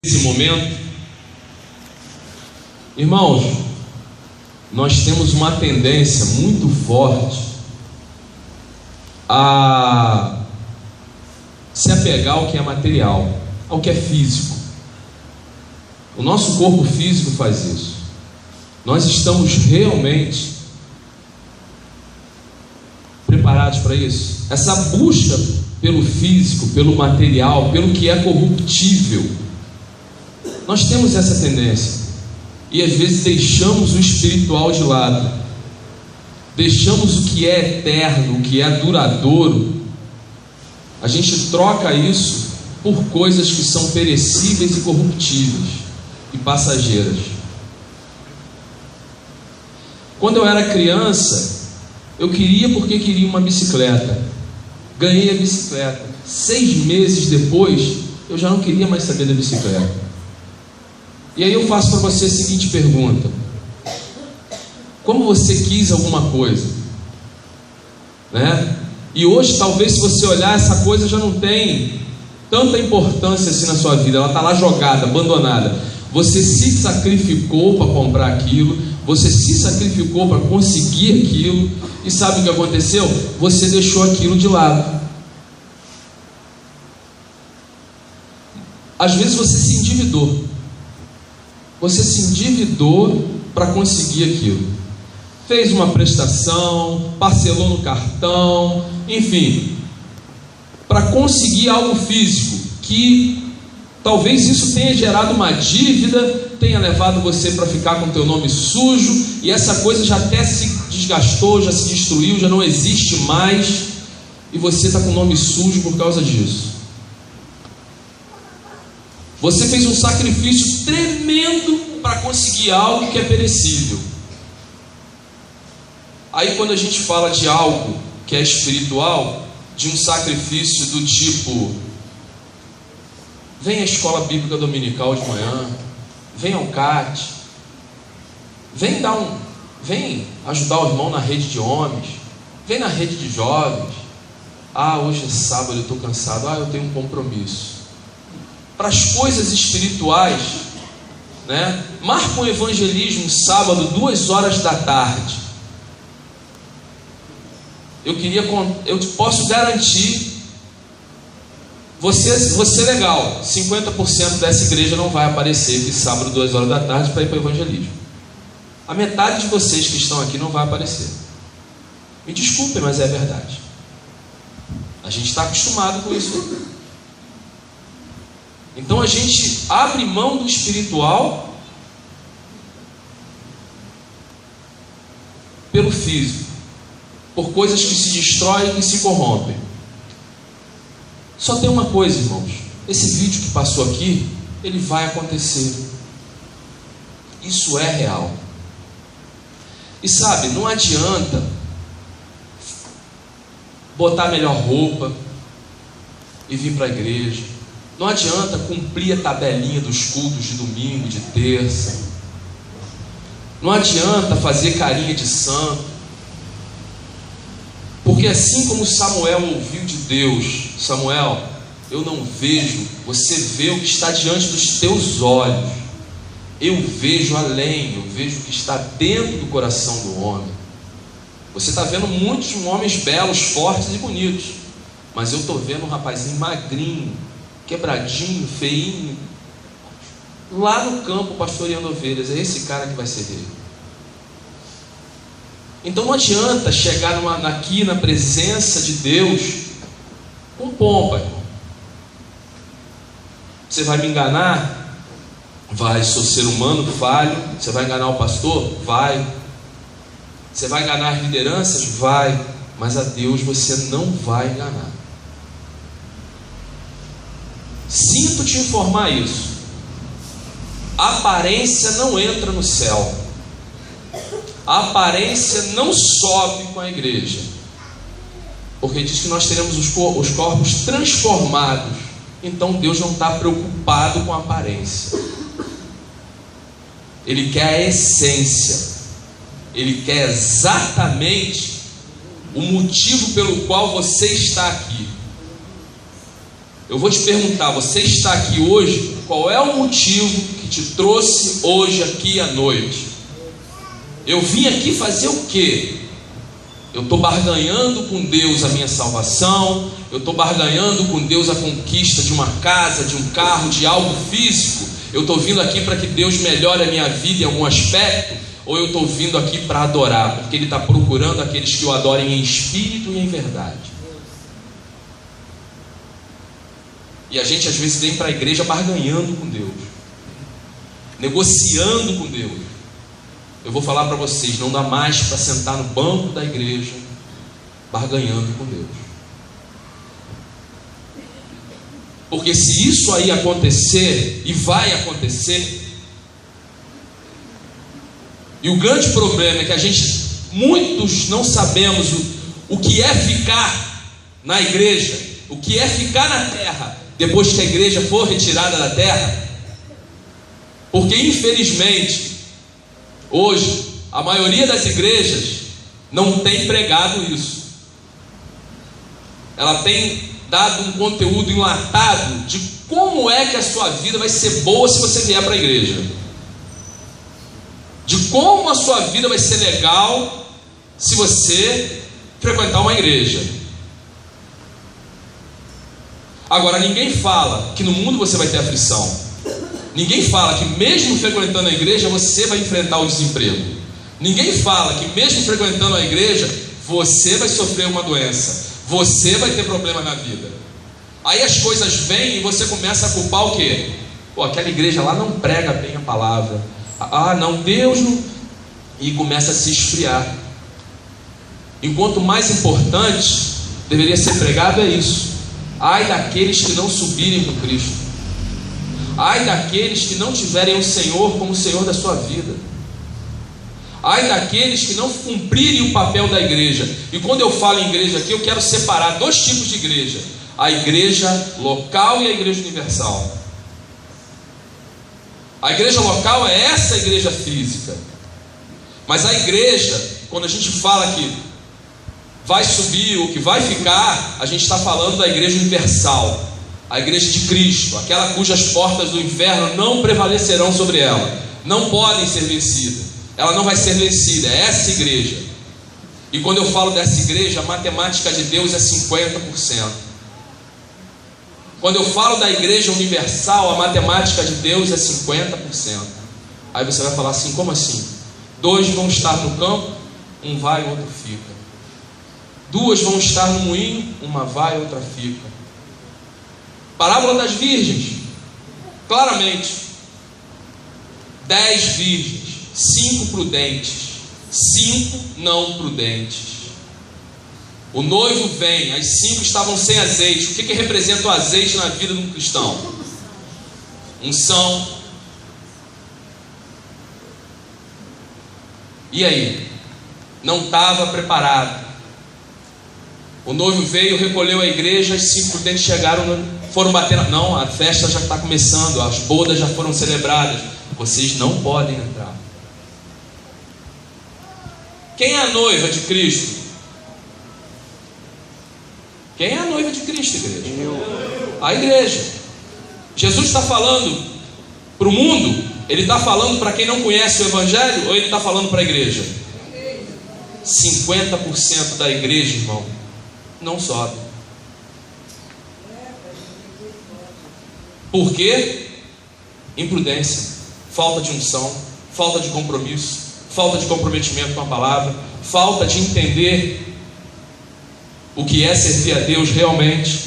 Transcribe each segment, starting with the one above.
Nesse momento, irmãos, nós temos uma tendência muito forte a se apegar ao que é material, ao que é físico. O nosso corpo físico faz isso. Nós estamos realmente preparados para isso? Essa busca pelo físico, pelo material, pelo que é corruptível, nós temos essa tendência, e às vezes deixamos o espiritual de lado, deixamos o que é eterno, o que é duradouro. A gente troca isso por coisas que são perecíveis e corruptíveis e passageiras. Quando eu era criança, eu queria porque queria uma bicicleta. Ganhei a bicicleta. 6 meses depois, eu já não queria mais saber da bicicleta. E aí eu faço para você a seguinte pergunta: como você quis alguma coisa, né? E hoje talvez, se você olhar, essa coisa já não tem tanta importância assim na sua vida. Ela está lá jogada, abandonada. Você se sacrificou para comprar aquilo, você se sacrificou para conseguir aquilo, e sabe o que aconteceu? Você deixou aquilo de lado. Às vezes você se endividou. Você se endividou para conseguir aquilo. Fez uma prestação, parcelou no cartão, enfim, para conseguir algo físico, que talvez isso tenha gerado uma dívida, tenha levado você para ficar com o teu nome sujo, e essa coisa já até se desgastou, já se destruiu, já não existe mais, e você está com o nome sujo por causa disso. Você fez um sacrifício tremendo para conseguir algo que é perecível. Aí quando a gente fala de algo que é espiritual, de um sacrifício do tipo: vem à escola bíblica dominical de manhã, vem ao CAT, vem ajudar o irmão na rede de homens, vem na rede de jovens. Ah, hoje é sábado, eu estou cansado. Ah, eu tenho um compromisso. Para as coisas espirituais, né? Marca um evangelismo sábado, 2 horas da tarde. Eu posso garantir, você legal, 50% dessa igreja não vai aparecer aqui sábado, 2 horas da tarde, para ir para o evangelismo. A metade de vocês que estão aqui não vai aparecer. Me desculpem, mas é verdade. A gente está acostumado com isso. Então a gente abre mão do espiritual pelo físico, por coisas que se destroem e que se corrompem. Só tem uma coisa, irmãos: esse vídeo que passou aqui, ele vai acontecer. Isso é real. E sabe, não adianta botar a melhor roupa e vir para a igreja. Não adianta cumprir a tabelinha dos cultos de domingo, de terça. Não adianta fazer carinha de santo. Porque assim como Samuel ouviu de Deus: Samuel, eu não vejo, você vê o que está diante dos teus olhos. Eu vejo além, eu vejo o que está dentro do coração do homem. Você está vendo muitos homens belos, fortes e bonitos, mas eu estou vendo um rapazinho magrinho, quebradinho, feinho, lá no campo pastoreando ovelhas. É esse cara que vai ser rei. Então não adianta chegar aqui na presença de Deus com pompa, irmão. Você vai me enganar? Vai. Sou ser humano, falho. Você vai enganar o pastor? Vai. Você vai enganar as lideranças? Vai. Mas a Deus você não vai enganar. Sinto te informar isso. A aparência não entra no céu. A aparência não sobe com a igreja, porque diz que nós teremos os corpos transformados. Então Deus não está preocupado com a aparência. Ele quer a essência. Ele quer exatamente o motivo pelo qual você está aqui. Eu vou te perguntar, você está aqui hoje, qual é o motivo que te trouxe hoje aqui à noite? Eu vim aqui fazer o quê? Eu estou barganhando com Deus a minha salvação, eu estou barganhando com Deus a conquista de uma casa, de um carro, de algo físico. Eu estou vindo aqui para que Deus melhore a minha vida em algum aspecto, ou eu estou vindo aqui para adorar, porque Ele está procurando aqueles que o adorem em espírito e em verdade. E a gente às vezes vem para a igreja barganhando com Deus, negociando com Deus. Eu vou falar para vocês, não dá mais para sentar no banco da igreja barganhando com Deus. Porque se isso aí acontecer, e vai acontecer, e o grande problema é que muitos não sabemos o que é ficar na igreja, o que é ficar na terra, depois que a igreja for retirada da terra. Porque infelizmente, hoje, a maioria das igrejas não tem pregado isso. Ela tem dado um conteúdo enlatado de como é que a sua vida vai ser boa se você vier para a igreja, de como a sua vida vai ser legal se você frequentar uma igreja. Agora, ninguém fala que no mundo você vai ter aflição. Ninguém fala que mesmo frequentando a igreja você vai enfrentar o desemprego. Ninguém fala que mesmo frequentando a igreja você vai sofrer uma doença, você vai ter problema na vida. Aí as coisas vêm e você começa a culpar o quê? Pô, aquela igreja lá não prega bem a palavra. Ah, não, Deus não... E começa a se esfriar. Enquanto mais importante deveria ser pregado é isso. Ai daqueles que não subirem com Cristo. Ai daqueles que não tiverem o Senhor como o Senhor da sua vida. Ai daqueles que não cumprirem o papel da igreja. E quando eu falo em igreja aqui, eu quero separar dois tipos de igreja: a igreja local e a igreja universal. A igreja local é essa igreja física. Mas a igreja, quando a gente fala que vai subir, o que vai ficar, a gente está falando da igreja universal, a igreja de Cristo, aquela cujas portas do inferno não prevalecerão sobre ela, não podem ser vencidas, ela não vai ser vencida, é essa igreja. E quando eu falo dessa igreja, a matemática de Deus é 50%. Quando eu falo da igreja universal, a matemática de Deus é 50%. Aí você vai falar assim, como assim? 2 vão estar no campo, um vai e outro fica. 2 vão estar no moinho, uma vai e outra fica. Parábola das virgens, claramente: 10 virgens, 5 prudentes, 5 não prudentes. O noivo vem, as 5 estavam sem azeite. O que representa o azeite na vida de um cristão? Unção. E aí? Não estava preparado. O noivo veio, recolheu a igreja, as 5 prudentes chegaram, foram bater. Não, a festa já está começando, as bodas já foram celebradas. Vocês não podem entrar. Quem é a noiva de Cristo? Quem é a noiva de Cristo, igreja? A igreja. Jesus está falando para o mundo? Ele está falando para quem não conhece o Evangelho? Ou ele está falando para a igreja? 50% da igreja, irmão, não sobe. Por quê? Imprudência, falta de unção, falta de compromisso, falta de comprometimento com a palavra, falta de entender o que é servir a Deus realmente.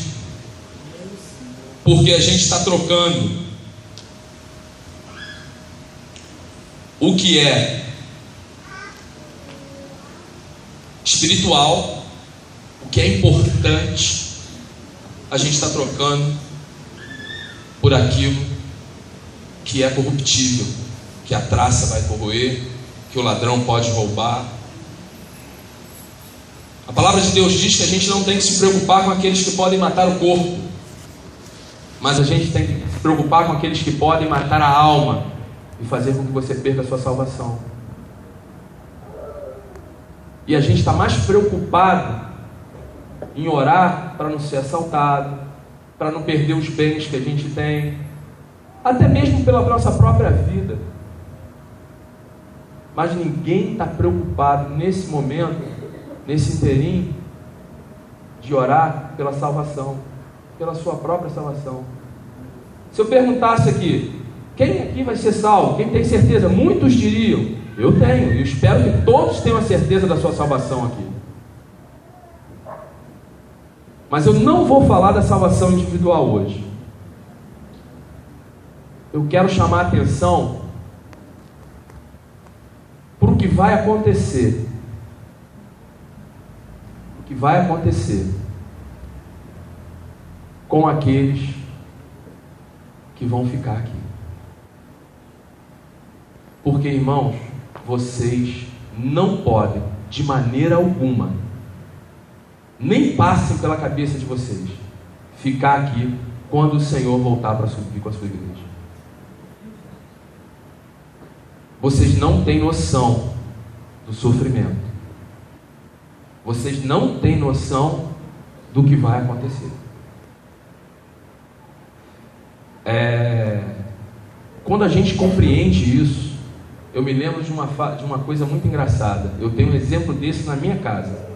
Porque a gente está trocando o que é espiritual, o que é importante, a gente está trocando por aquilo que é corruptível, que a traça vai corroer, que o ladrão pode roubar. A palavra de Deus diz que a gente não tem que se preocupar com aqueles que podem matar o corpo, mas a gente tem que se preocupar com aqueles que podem matar a alma e fazer com que você perca a sua salvação. E a gente está mais preocupado em orar para não ser assaltado, para não perder os bens que a gente tem, até mesmo pela nossa própria vida. Mas ninguém está preocupado nesse momento, nesse inteirinho, de orar pela salvação, pela sua própria salvação. Se eu perguntasse aqui, quem aqui vai ser salvo? Quem tem certeza? Muitos diriam, eu tenho, e espero que todos tenham a certeza da sua salvação aqui. Mas eu não vou falar da salvação individual hoje. Eu quero chamar a atenção para o que vai acontecer. O que vai acontecer com aqueles que vão ficar aqui. Porque, irmãos, vocês não podem, de maneira alguma, nem passem pela cabeça de vocês, ficar aqui quando o Senhor voltar para subir com a sua igreja. Vocês não têm noção do sofrimento. Vocês não têm noção do que vai acontecer. Quando a gente compreende isso, eu me lembro de uma coisa muito engraçada. Eu tenho um exemplo desse na minha casa.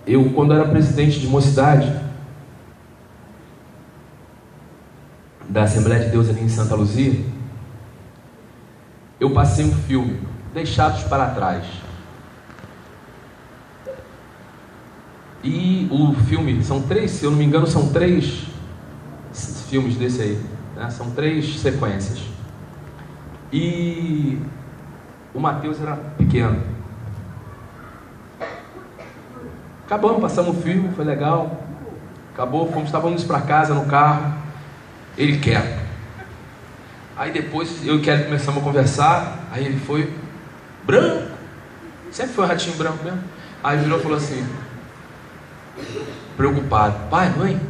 Eu, quando era presidente de mocidade da Assembleia de Deus ali em Santa Luzia, eu passei um filme, Deixados para Trás. E o filme, são 3, se eu não me engano, são 3 filmes desse aí, né? São 3 sequências. E o Mateus era pequeno. Acabamos, passamos o filme, foi legal. Acabou, estávamos para casa no carro. Ele quieto. Aí depois eu e Kelly começamos a conversar. Aí ele foi branco. Sempre foi um ratinho branco mesmo. Aí virou e falou assim, preocupado: pai, mãe,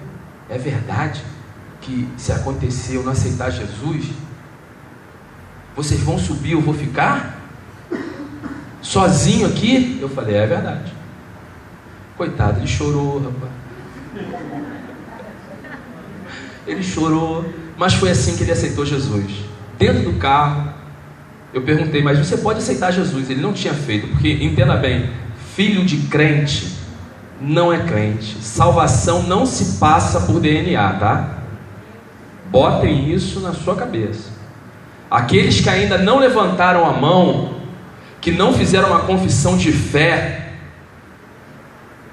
é verdade que se acontecer eu não aceitar Jesus, vocês vão subir, eu vou ficar sozinho aqui? Eu falei, é verdade. Coitado, ele chorou, rapaz. Ele chorou, mas foi assim que ele aceitou Jesus. Dentro do carro, eu perguntei, mas você pode aceitar Jesus? Ele não tinha feito, porque, entenda bem, filho de crente não é crente. Salvação não se passa por DNA, tá? Botem isso na sua cabeça. Aqueles que ainda não levantaram a mão, que não fizeram uma confissão de fé,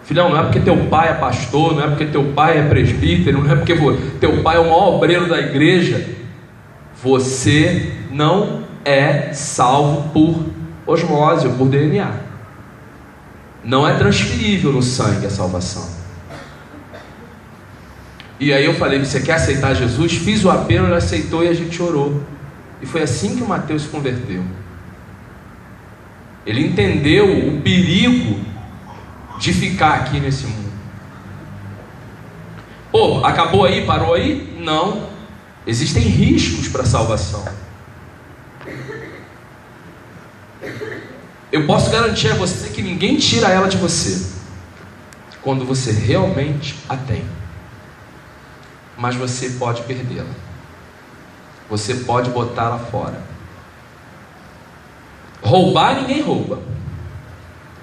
filhão, não é porque teu pai é pastor, não é porque teu pai é presbítero, não é porque teu pai é o maior obreiro da igreja, você não é salvo por osmose ou por DNA. Não é transferível no sangue a salvação. E aí eu falei, você quer aceitar Jesus? Fiz o apelo, ele aceitou e a gente orou. E foi assim que o Mateus se converteu. Ele entendeu o perigo de ficar aqui nesse mundo. Pô, acabou aí? Parou aí? Não. Existem riscos para a salvação. Eu posso garantir a você que ninguém tira ela de você quando você realmente a tem. Mas você pode perdê-la. Você pode botá-la fora. Roubar, ninguém rouba.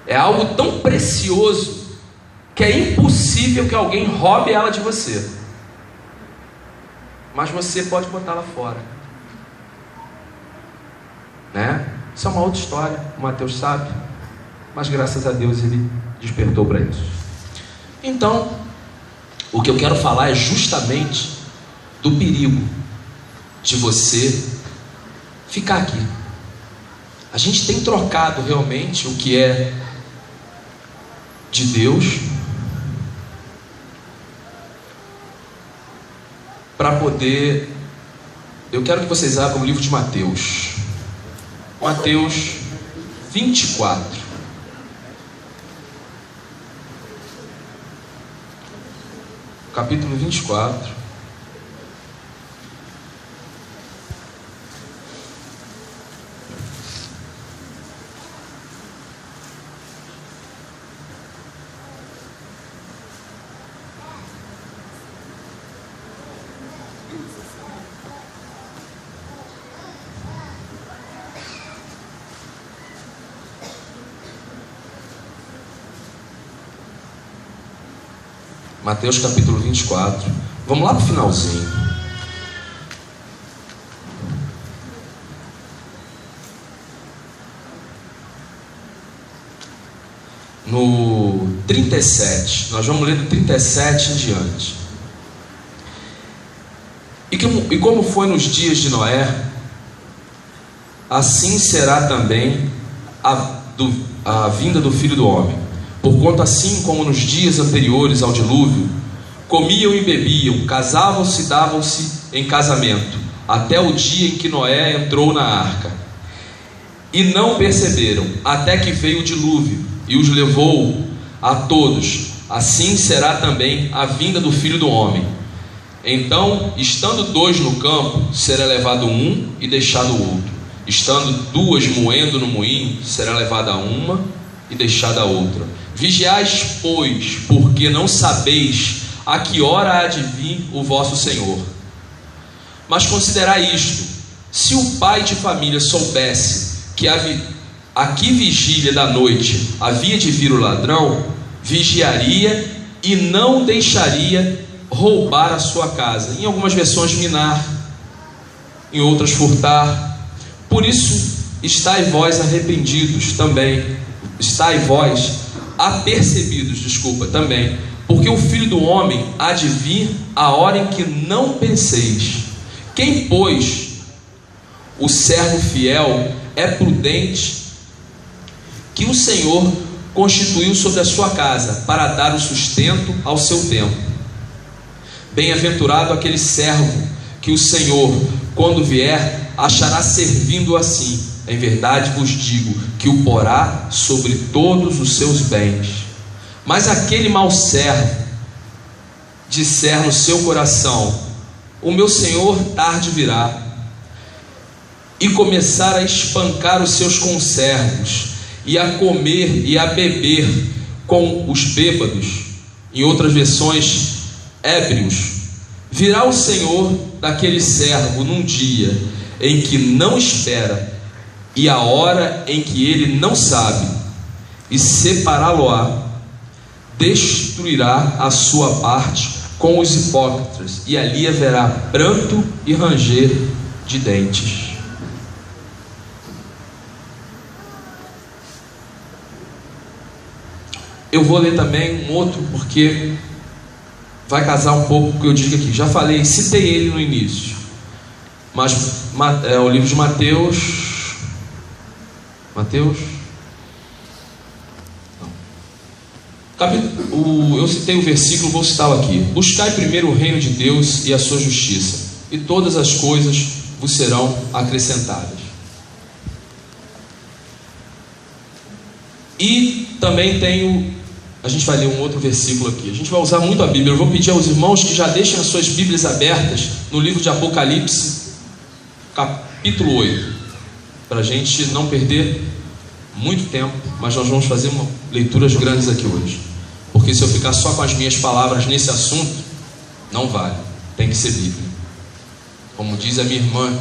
É algo tão precioso que é impossível que alguém roube ela de você. Mas você pode botá-la fora, né? Isso é uma outra história, o Mateus sabe, mas graças a Deus ele despertou para isso. Então, o que eu quero falar é justamente do perigo de você ficar aqui. A gente tem trocado realmente o que é de Deus para poder... Eu quero que vocês abram o livro de Mateus. Mateus 24. Capítulo 24. Mateus capítulo 24. Vamos lá para o finalzinho. No 37, nós vamos ler do 37 em diante. E como foi nos dias de Noé, assim será também a vinda do Filho do Homem. Porquanto assim como nos dias anteriores ao dilúvio, comiam e bebiam, casavam-se e davam-se em casamento, até o dia em que Noé entrou na arca. E não perceberam, até que veio o dilúvio e os levou a todos. Assim será também a vinda do Filho do Homem. Então, estando dois no campo, será levado um e deixado o outro. Estando duas moendo no moinho, será levada uma e deixada a outra. Vigiais, pois, porque não sabeis a que hora há de vir o vosso Senhor. Mas considerai isto: se o pai de família soubesse que a que vigília da noite havia de vir o ladrão, vigiaria e não deixaria roubar a sua casa. Em algumas versões, minar, em outras, furtar. Por isso, estai vós arrependidos também, estai vós apercebidos, também, porque o Filho do Homem há de vir a hora em que não penseis. Quem, pois, o servo fiel é prudente, que o Senhor constituiu sobre a sua casa, para dar o sustento ao seu tempo. Bem-aventurado aquele servo que o Senhor, quando vier, achará servindo assim. Em verdade vos digo que o porá sobre todos os seus bens. Mas aquele mau servo disser no seu coração: o meu Senhor tarde virá, e começar a espancar os seus conservos, e a comer e a beber com os bêbados, em outras versões, ébrios, virá o Senhor daquele servo num dia em que não espera, e a hora em que ele não sabe, e separá-lo-á, destruirá a sua parte com os hipócritas, e ali haverá pranto e ranger de dentes. Eu vou ler também um outro, porque vai casar um pouco com o que eu digo aqui. Já falei, citei ele no início, mas é o livro de Mateus. Eu citei o versículo, vou citá-lo aqui: buscai primeiro o reino de Deus e a sua justiça, e todas as coisas vos serão acrescentadas. E também a gente vai ler um outro versículo aqui. A gente vai usar muito a Bíblia. Eu vou pedir aos irmãos que já deixem as suas Bíblias abertas no livro de Apocalipse, capítulo 8, para a gente não perder muito tempo, mas nós vamos fazer leituras grandes aqui hoje, porque se eu ficar só com as minhas palavras nesse assunto, não vale, tem que ser Bíblia. Como diz a minha irmã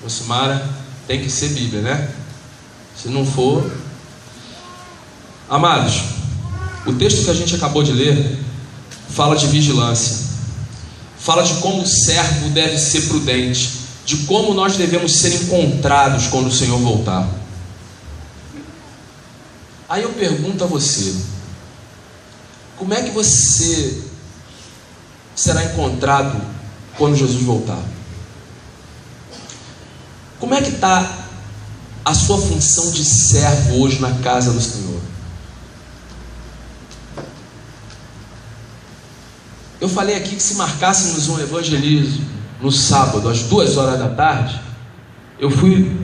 Josimara, tem que ser Bíblia, né? Se não for... Amados, o texto que a gente acabou de ler fala de vigilância, fala de como o servo deve ser prudente, de como nós devemos ser encontrados quando o Senhor voltar. Aí eu pergunto a você: como é que você será encontrado quando Jesus voltar? Como é que está a sua função de servo hoje na casa do Senhor? Eu falei aqui que se marcássemos um evangelismo no sábado às 2h da tarde, eu fui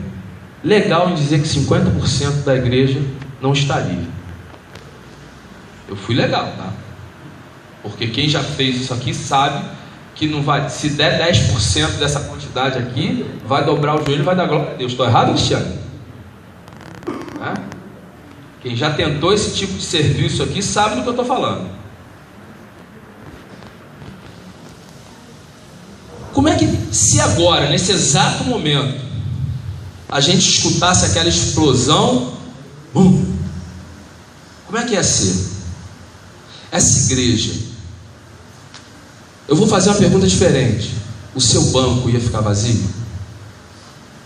legal em dizer que 50% da igreja não estaria. Eu fui legal, tá? Porque quem já fez isso aqui sabe que não vai, se der 10% dessa quantidade aqui, vai dobrar o joelho e vai dar glória a Deus. Estou errado, Cristiano? Quem já tentou esse tipo de serviço aqui sabe do que eu estou falando. Como é que, se agora, nesse exato momento, a gente escutasse aquela explosão, como é que ia ser? Essa igreja Eu vou fazer uma pergunta diferente. O seu banco ia ficar vazio?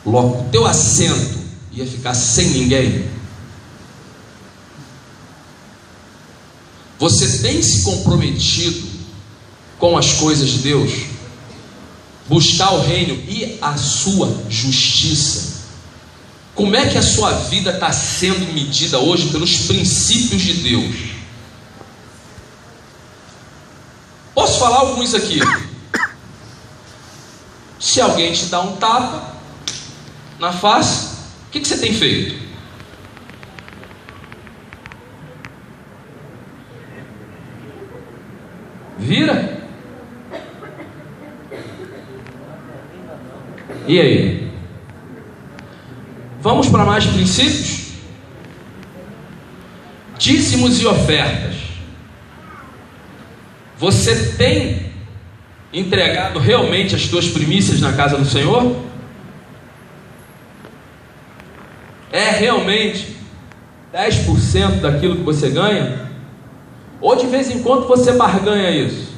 Logo, o teu assento ia ficar sem ninguém? Você tem se comprometido com as coisas de Deus? Buscar o reino e a sua justiça? Como é que a sua vida está sendo medida hoje pelos princípios de Deus? Posso falar alguns aqui. Se alguém te dá um tapa na face, o que você tem feito? Vira? E aí? Vamos para mais princípios? Dízimos e ofertas. Você tem entregado realmente as tuas primícias na casa do Senhor? É realmente 10% daquilo que você ganha? Ou de vez em quando você barganha isso?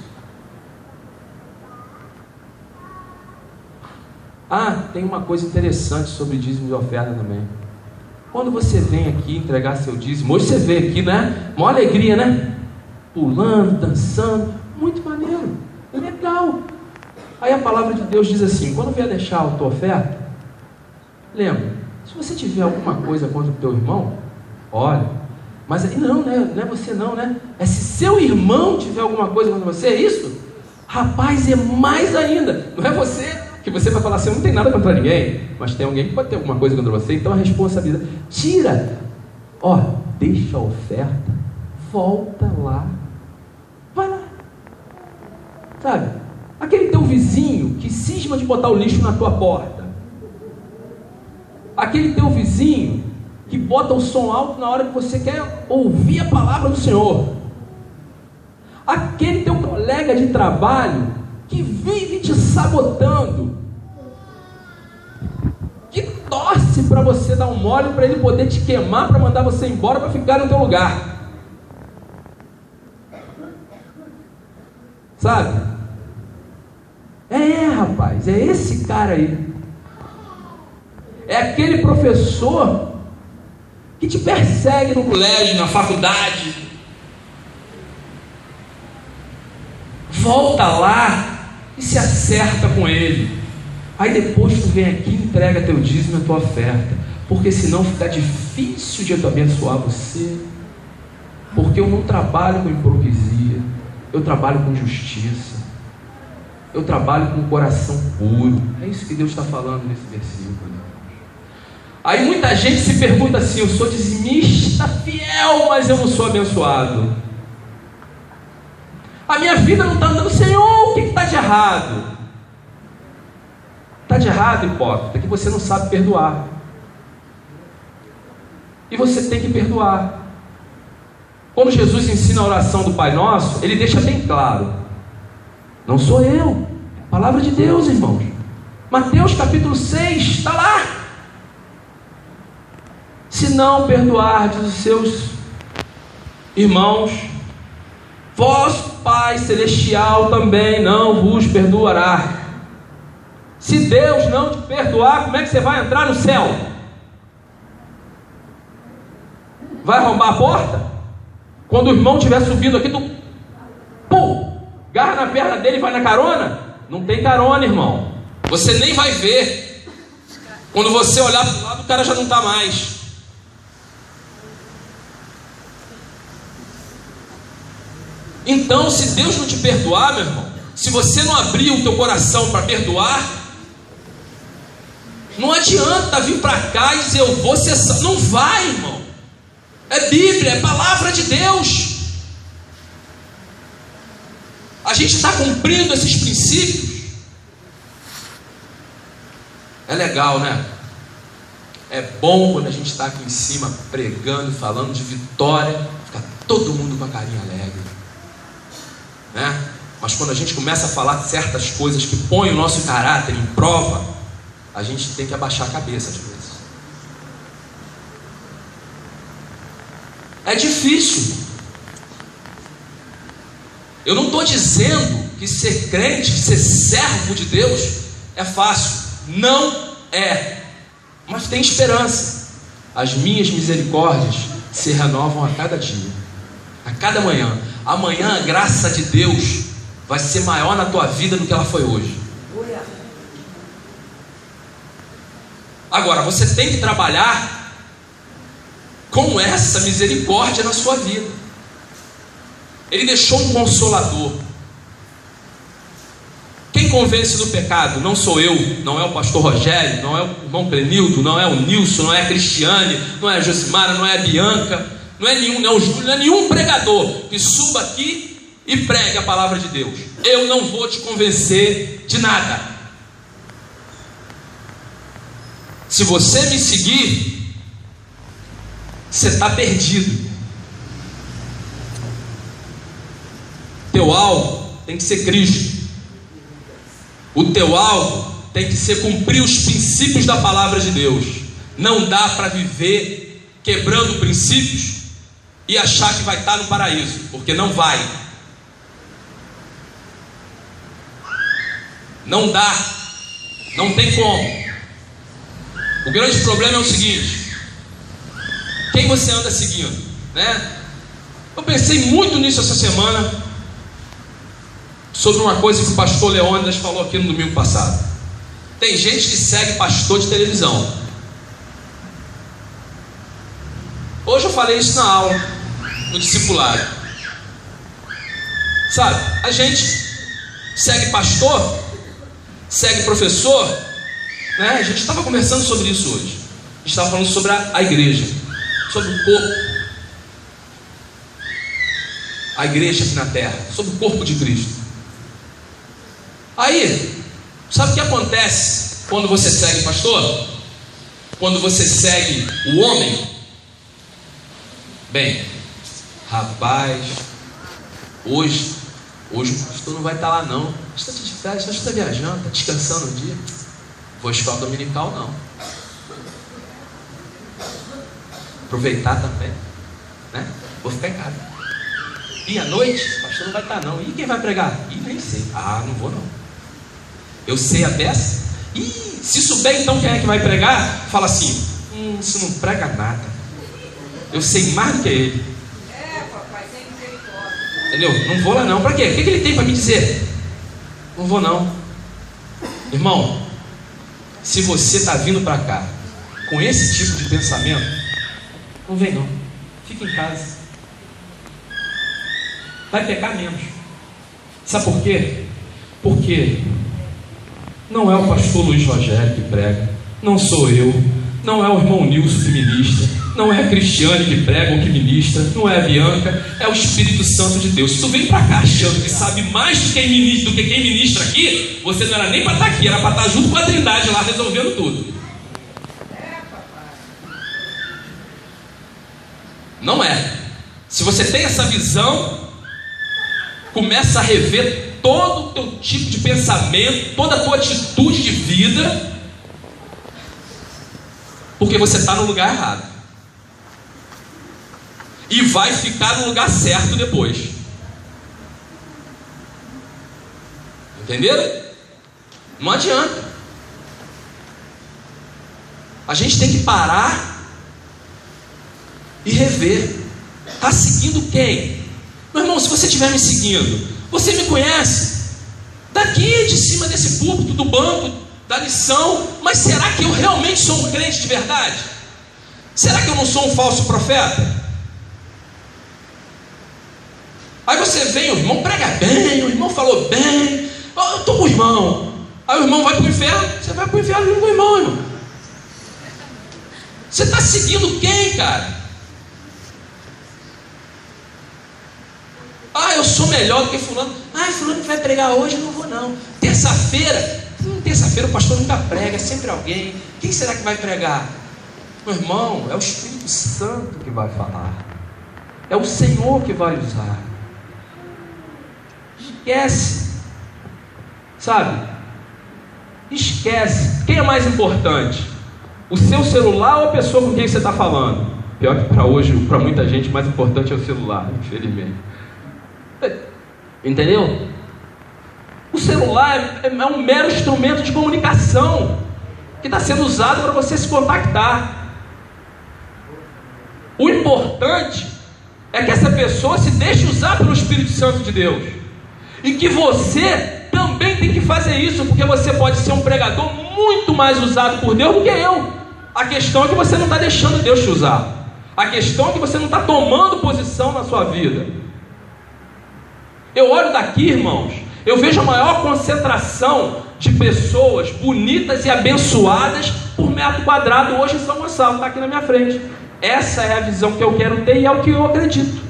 Tem uma coisa interessante sobre dízimo e oferta também. Quando você vem aqui entregar seu dízimo, hoje você vê aqui, né? Uma alegria, né? Pulando, dançando, muito maneiro, legal. Aí a palavra de Deus diz assim: quando vier deixar a tua oferta, lembra, se você tiver alguma coisa contra o teu irmão, olha, mas não, né? Não é você não, né? É se seu irmão tiver alguma coisa contra você, é isso? Rapaz, é mais ainda. Não é você que você vai falar assim: eu não tenho nada contra ninguém, mas tem alguém que pode ter alguma coisa contra você. Então a responsabilidade, tira, deixa a oferta, volta lá, vai lá, sabe? Aquele teu vizinho que cisma de botar o lixo na tua porta, aquele teu vizinho que bota o som alto na hora que você quer ouvir a palavra do Senhor, aquele teu colega de trabalho que vive te sabotando, que torce para você dar um mole para ele poder te queimar, para mandar você embora, para ficar no teu lugar, sabe? Rapaz, é esse cara aí. É aquele professor que te persegue no colégio, na faculdade. Volta lá e se acerta com ele. Aí depois tu vem aqui e entrega teu dízimo e a tua oferta, porque senão fica difícil de eu abençoar você. Porque eu não trabalho com hipocrisia, eu trabalho com justiça, eu trabalho com coração puro. É isso que Deus está falando nesse versículo. Aí muita gente se pergunta assim: eu sou dizimista fiel, mas eu não sou abençoado. A minha vida não está andando. Senhor, o que está de errado? Está de errado, hipócrita, que você não sabe perdoar. E você tem que perdoar. Quando Jesus ensina a oração do Pai Nosso, ele deixa bem claro: não sou eu, é a palavra de Deus, irmãos. Mateus capítulo 6, está lá. Se não perdoardes os seus irmãos, vosso Pai Celestial também não vos perdoará. Se Deus não te perdoar, como é que você vai entrar no céu? Vai arrombar a porta? Quando o irmão estiver subindo aqui, tu garra na perna dele e vai na carona? Não tem carona, irmão. Você nem vai ver. Quando você olhar para o lado, o cara já não está mais. Então, se Deus não te perdoar, meu irmão, se você não abrir o teu coração para perdoar, não adianta vir para cá e dizer: eu vou ser salvo. Não vai, irmão. É Bíblia, é palavra de Deus. A gente está cumprindo esses princípios. É legal, né? É bom quando a gente está aqui em cima pregando, falando de vitória, fica todo mundo com a carinha alegre, né? Mas quando a gente começa a falar certas coisas que põem o nosso caráter em prova, a gente tem que abaixar a cabeça às vezes. É difícil. Eu não estou dizendo que ser crente, que ser servo de Deus é fácil. Não é. Mas tem esperança. As minhas misericórdias se renovam a cada dia, a cada manhã. Amanhã a graça de Deus vai ser maior na tua vida do que ela foi hoje. Agora, você tem que trabalhar com essa misericórdia na sua vida. Ele deixou um consolador. Quem convence do pecado? Não sou eu, não é o pastor Rogério, não é o irmão Clenildo, não é o Nilson, não é a Cristiane, não é a Josimara, não é a Bianca, não é nenhum, não é o Júlio, não é nenhum pregador que suba aqui e pregue a palavra de Deus. Eu não vou te convencer de nada. Se você me seguir, você está perdido. Teu alvo tem que ser Cristo. O teu alvo tem que ser cumprir os princípios da palavra de Deus. Não dá para viver quebrando princípios e achar que vai estar no paraíso, porque não vai. Não dá. Não tem como. O grande problema é o seguinte: quem você anda seguindo, né? Eu pensei muito nisso essa semana, sobre uma coisa que o pastor Leônidas falou aqui no domingo passado. Tem gente que segue pastor de televisão. Hoje eu falei isso na aula, no discipulado. Sabe, a gente segue pastor, segue professor, né? A gente estava conversando sobre isso hoje. A gente estava falando sobre a igreja, sobre o corpo. A igreja aqui na terra, sobre o corpo de Cristo. Aí, sabe o que acontece quando você segue pastor? Quando você segue o homem? Bem, rapaz, hoje o pastor não vai estar lá não. Está de férias, está viajando, está descansando um dia. Vou à escola dominical não. Aproveitar também, né? Vou ficar em casa. E à noite, o pastor não vai estar não. E quem vai pregar? Ih, nem sei. Ah, não vou não. Eu sei a peça. E se souber então quem é que vai pregar, fala assim: isso não prega nada. Eu sei mais do que ele. Papai, tem misericórdia. Entendeu? Não vou lá não. Para quê? O que ele tem para me dizer? Não vou não. Irmão, se você está vindo para cá com esse tipo de pensamento, não vem não. Fica em casa. Vai pecar menos. Sabe por quê? Porque não é o pastor Luiz Rogério que prega, não sou eu, não é o irmão Nilson que ministra, não é a Cristiane que prega ou que ministra, não é a Bianca, é o Espírito Santo de Deus. Se tu vem para cá achando que sabe mais do que quem ministra aqui, você não era nem para estar aqui, era para estar junto com a Trindade lá resolvendo tudo. Não é. Se você tem essa visão, começa a rever todo o teu tipo de pensamento, toda a tua atitude de vida, porque você está no lugar errado e vai ficar no lugar certo depois. Entenderam? Não adianta. A gente tem que parar e rever. Está seguindo quem? Meu irmão, se você estiver me seguindo, você me conhece daqui de cima desse púlpito, do banco, da lição. Mas será que eu realmente sou um crente de verdade? Será que eu não sou um falso profeta? Aí você vem, o irmão prega bem, o irmão falou bem, eu estou com o irmão. Aí o irmão vai para o inferno, você vai para o inferno junto com o irmão. Você está seguindo quem, cara? Ah, eu sou melhor do que fulano. Ah, fulano que vai pregar hoje, eu não vou não. Terça-feira o pastor nunca prega, é sempre alguém. Quem será que vai pregar? Meu irmão, é o Espírito Santo que vai falar. É o Senhor que vai usar. Esquece. Sabe? Esquece. Quem é mais importante? O seu celular ou a pessoa com quem você está falando? Pior que para hoje, para muita gente, o mais importante é o celular, infelizmente. Entendeu? O celular é um mero instrumento de comunicação que está sendo usado para você se contactar. O importante é que essa pessoa se deixe usar pelo Espírito Santo de Deus, e que você também tem que fazer isso, porque você pode ser um pregador muito mais usado por Deus do que eu. A questão é que você não está deixando Deus te usar. A questão é que você não está tomando posição na sua vida. Eu olho daqui, irmãos, eu vejo a maior concentração de pessoas bonitas e abençoadas por metro quadrado hoje em São Gonçalo, está aqui na minha frente. Essa é a visão que eu quero ter e é o que eu acredito.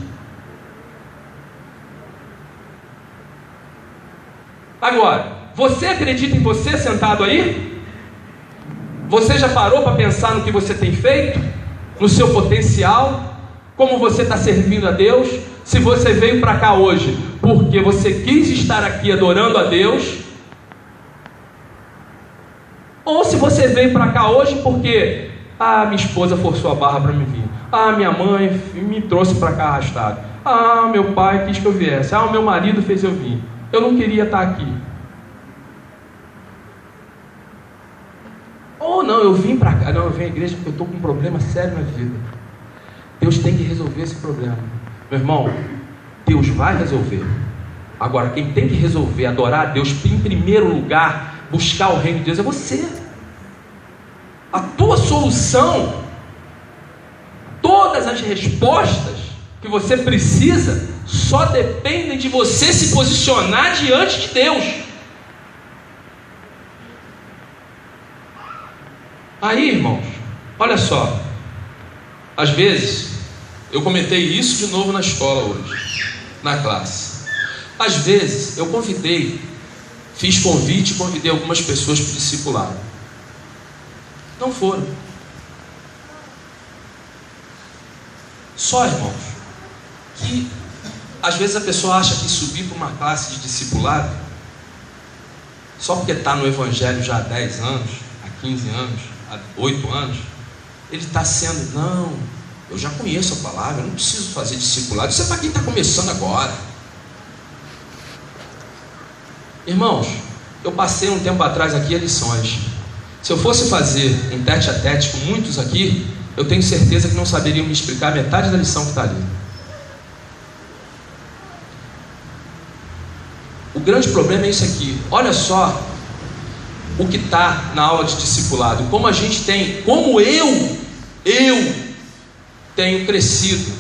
Agora, você acredita em você sentado aí? Você já parou para pensar no que você tem feito? No seu potencial? Como você está servindo a Deus? Se você veio para cá hoje porque você quis estar aqui adorando a Deus, ou se você veio para cá hoje porque minha esposa forçou a barra para me vir, minha mãe me trouxe para cá arrastado, meu pai quis que eu viesse, o meu marido fez eu vir, eu não queria estar aqui. Ou não, eu vim para cá, não, eu vim à igreja porque eu estou com um problema sério na vida. Deus tem que resolver esse problema. Meu irmão, Deus vai resolver. Agora, quem tem que resolver, adorar a Deus em primeiro lugar, buscar o reino de Deus, é você. A tua solução, todas as respostas que você precisa, só dependem de você se posicionar diante de Deus. Aí, irmãos, olha só, às vezes, eu comentei isso de novo na escola hoje, na classe. Às vezes, eu fiz convite e convidei algumas pessoas para o discipulado. Não foram. Só, irmãos, que às vezes a pessoa acha que subir para uma classe de discipulado, só porque está no Evangelho já há 10 anos, há 15 anos, há 8 anos, ele está sendo, não, eu já conheço a palavra, eu não preciso fazer discipulado, isso é para quem está começando agora. Irmãos, eu passei um tempo atrás aqui a lições. Se eu fosse fazer um tete a tete com muitos aqui, eu tenho certeza que não saberiam me explicar metade da lição que está ali. O grande problema é isso aqui. Olha só o que está na aula de discipulado, como a gente tem, como eu tenho crescido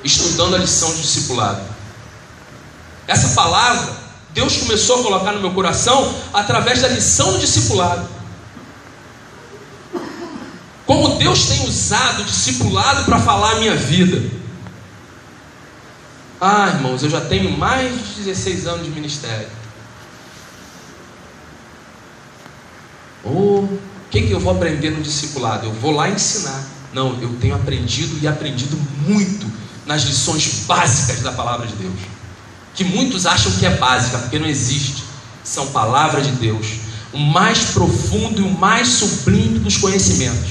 estudando a lição de discipulado. Essa palavra Deus começou a colocar no meu coração através da lição do discipulado. Como Deus tem usado o discipulado para falar a minha vida. Irmãos, eu já tenho mais de 16 anos de ministério. O que eu vou aprender no discipulado? Eu vou lá ensinar. Não, eu tenho aprendido e aprendido muito nas lições básicas da palavra de Deus, que muitos acham que é básica, porque não existe. São palavras de Deus, o mais profundo e o mais sublime dos conhecimentos.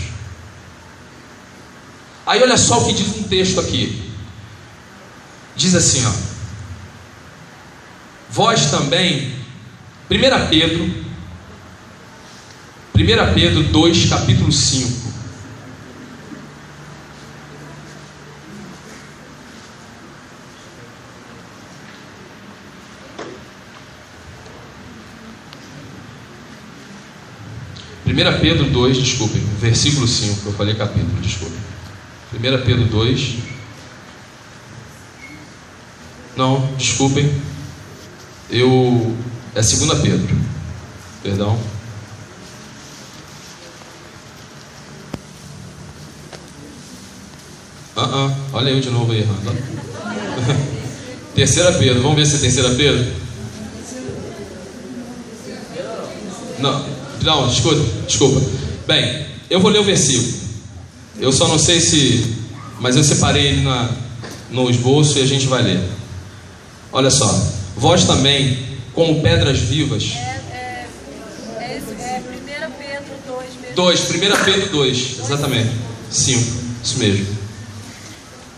Aí olha só o que diz um texto aqui. Diz assim, vós também, 1 Pedro 2, capítulo 5. Pedro 2, desculpem, versículo 5, eu falei capítulo, desculpem. 1 Pedro 2, não, desculpem, é 2 Pedro, perdão. Olha eu de novo aí errando. 3 Pedro, vamos ver se é 3 Pedro. Não, desculpa. Bem, eu vou ler o versículo. Eu só não sei se, mas eu separei ele no esboço e a gente vai ler. Olha só, vós também, como pedras vivas. 1 Pedro 2 mesmo. 1 Pedro 2, exatamente. 5, isso mesmo.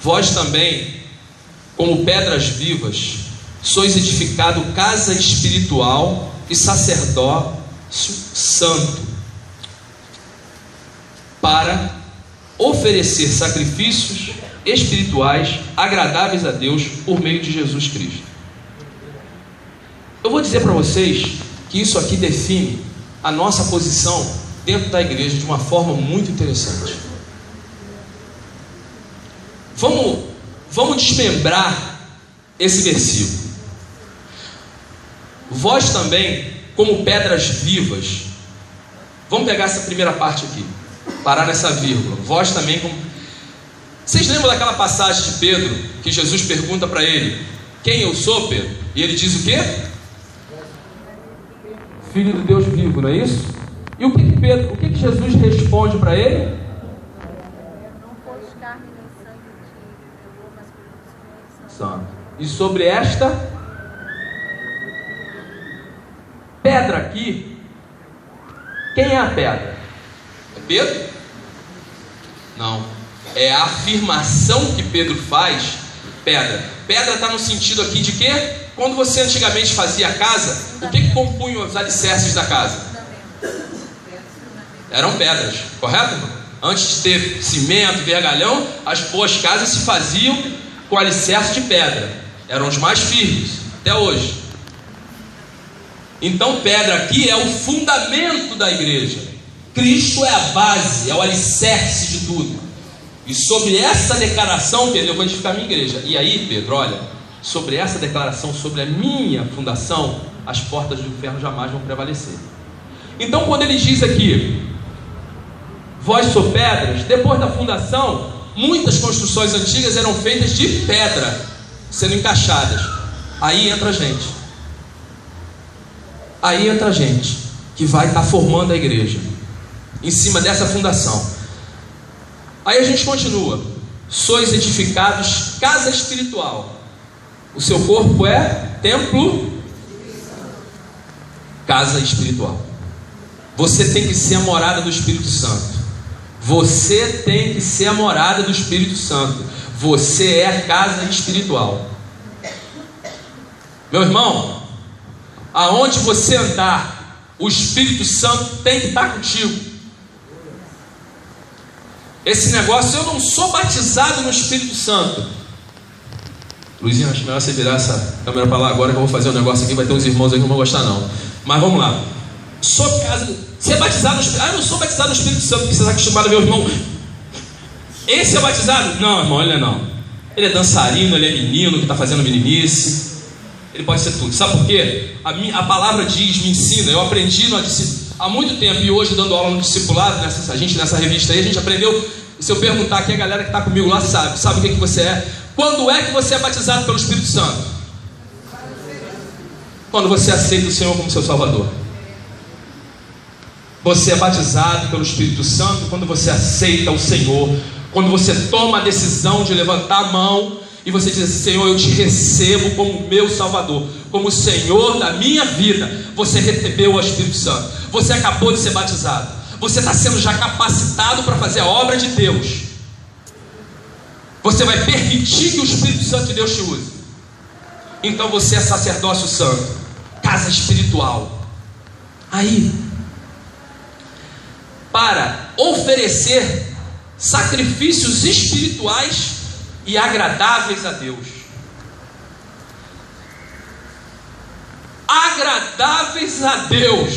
Vós também, como pedras vivas, sois edificado casa espiritual e sacerdócio santo, para oferecer sacrifícios espirituais agradáveis a Deus por meio de Jesus Cristo. Eu vou dizer para vocês que isso aqui define a nossa posição dentro da igreja de uma forma muito interessante. Vamos desmembrar esse versículo. Vós também, como pedras vivas. Vamos pegar essa primeira parte aqui, parar nessa vírgula. Vós também como... Vocês lembram daquela passagem de Pedro, que Jesus pergunta para ele: quem eu sou, Pedro? E ele diz o quê? Filho do Deus vivo, não é isso? E o que Jesus responde para ele? Não foi carne nem sangue que revelou, mas pelo Espírito Santo. E sobre esta pedra aqui, quem é a pedra? É Pedro? Não. É a afirmação que Pedro faz. Pedra está no sentido aqui de quê? Quando você antigamente fazia a casa, o que compunha os alicerces da casa? Eram pedras, correto? Antes de ter cimento, vergalhão, as boas casas se faziam com alicerce de pedra. Eram os mais firmes, até hoje. Então pedra aqui é o fundamento da igreja. Cristo é a base, é o alicerce de tudo. E sobre essa declaração, Pedro, eu vou edificar a minha igreja. E aí, Pedro, olha, sobre essa declaração, sobre a minha fundação, as portas do inferno jamais vão prevalecer. Então, quando ele diz aqui, vós sois pedras, depois da fundação, muitas construções antigas eram feitas de pedra, sendo encaixadas. Aí entra a gente. Aí entra a gente, que vai estar formando a igreja, em cima dessa fundação. Aí a gente continua. Sois edificados casa espiritual. O seu corpo é templo, casa espiritual. Você tem que ser a morada do Espírito Santo. Você tem que ser a morada do Espírito Santo. Você é a casa espiritual. Meu irmão, aonde você andar, o Espírito Santo tem que estar contigo. Esse negócio, eu não sou batizado no Espírito Santo. Luizinho, acho melhor você virar essa câmera para lá agora, que eu vou fazer um negócio aqui. Vai ter uns irmãos aí que não vão gostar não. Mas vamos lá. Sou casa. Você é batizado no Espírito Santo? Ah, eu não sou batizado no Espírito Santo, porque você está acostumado a ver o irmão. Esse é batizado? Não, irmão, ele não. Ele é dançarino, ele é menino que está fazendo meninice. Ele pode ser tudo. Sabe por quê? A palavra diz, me ensina. Eu aprendi há muito tempo, e hoje dando aula no discipulado, a gente nessa revista aí, a gente aprendeu. Se eu perguntar aqui, a galera que está comigo lá sabe o que você é. Quando é que você é batizado pelo Espírito Santo? Quando você aceita o Senhor como seu Salvador. Você é batizado pelo Espírito Santo quando você aceita o Senhor, quando você toma a decisão de levantar a mão e você diz assim: Senhor, eu te recebo como meu Salvador, como Senhor da minha vida. Você recebeu o Espírito Santo, você acabou de ser batizado, você está sendo já capacitado para fazer a obra de Deus. Você vai permitir que o Espírito Santo de Deus te use. Então você é sacerdócio santo, casa espiritual. Aí, para oferecer sacrifícios espirituais e agradáveis a Deus. Agradáveis a Deus.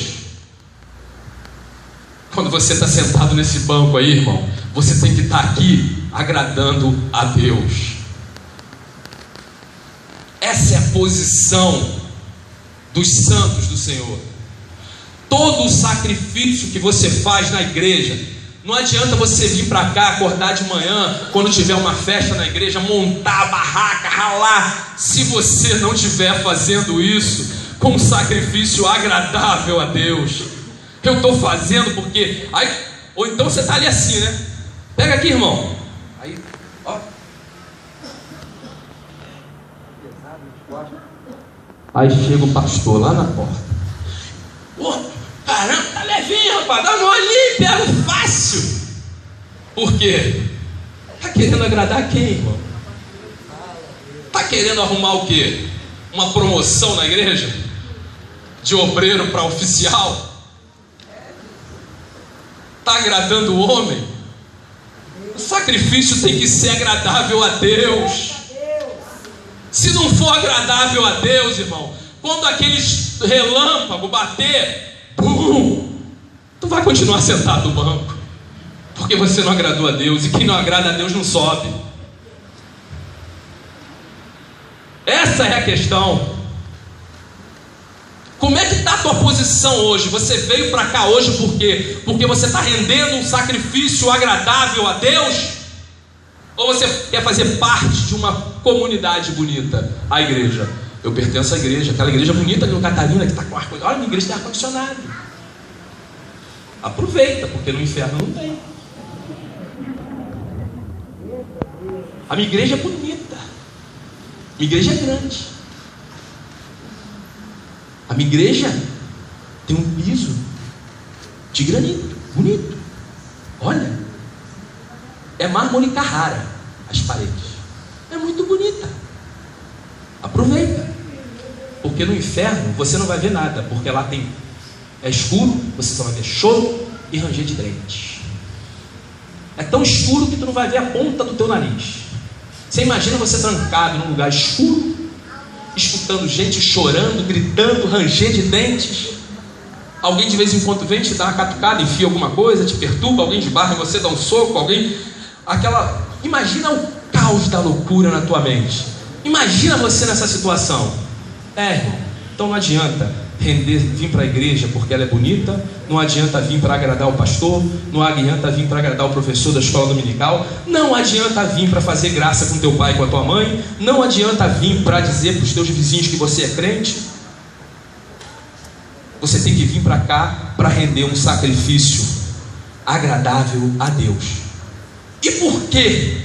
Quando você está sentado nesse banco aí, irmão, você tem que estar aqui agradando a Deus. Essa é a posição dos santos do Senhor. Todo o sacrifício que você faz na igreja, não adianta você vir para cá, acordar de manhã, quando tiver uma festa na igreja, montar a barraca, ralar, se você não estiver fazendo isso com um sacrifício agradável a Deus. Eu estou fazendo porque... ou então você está ali assim, né? Pega aqui, irmão. Aí, ó. Aí chega o pastor lá na porta. Caramba, tá levinho, rapaz. Dá uma ali, pega fácil. Por quê? Tá querendo agradar quem, irmão? Tá querendo arrumar o quê? uma promoção na igreja? De obreiro para oficial? Está agradando o homem? O sacrifício tem que ser agradável a Deus. Se não for agradável a Deus, irmão, quando aquele relâmpago bater, bum, tu vai continuar sentado no banco, porque você não agradou a Deus, e quem não agrada a Deus não sobe. Essa é a questão. Como é que está a tua posição hoje? Você veio para cá hoje por quê? Porque você está rendendo um sacrifício agradável a Deus? Ou você quer fazer parte de uma comunidade bonita? A igreja. Eu pertenço à igreja, aquela igreja bonita de Catarina que está com ar-condicionado. Olha, minha igreja tem ar-condicionado. Aproveita, porque no inferno não tem. A minha igreja é bonita. A minha igreja é grande. A minha igreja tem um piso de granito, bonito. Olha, é mármore Carrara as paredes. É muito bonita. Aproveita. Porque no inferno você não vai ver nada, porque lá é escuro, você só vai ver choro e ranger de dentes. É tão escuro que tu não vai ver a ponta do teu nariz. Você imagina você trancado num lugar escuro, escutando gente chorando, gritando, ranger de dentes. Alguém de vez em quando vem te dar uma catucada, enfia alguma coisa, te perturba, alguém de barra, você dá um soco, imagina o caos da loucura na tua mente. Imagina você nessa situação. Irmão, então não adianta vir para a igreja porque ela é bonita, não adianta vir para agradar o pastor, não adianta vir para agradar o professor da escola dominical, não adianta vir para fazer graça com teu pai e com a tua mãe, não adianta vir para dizer para os teus vizinhos que você é crente. Você tem que vir para cá para render um sacrifício agradável a Deus. E por quê?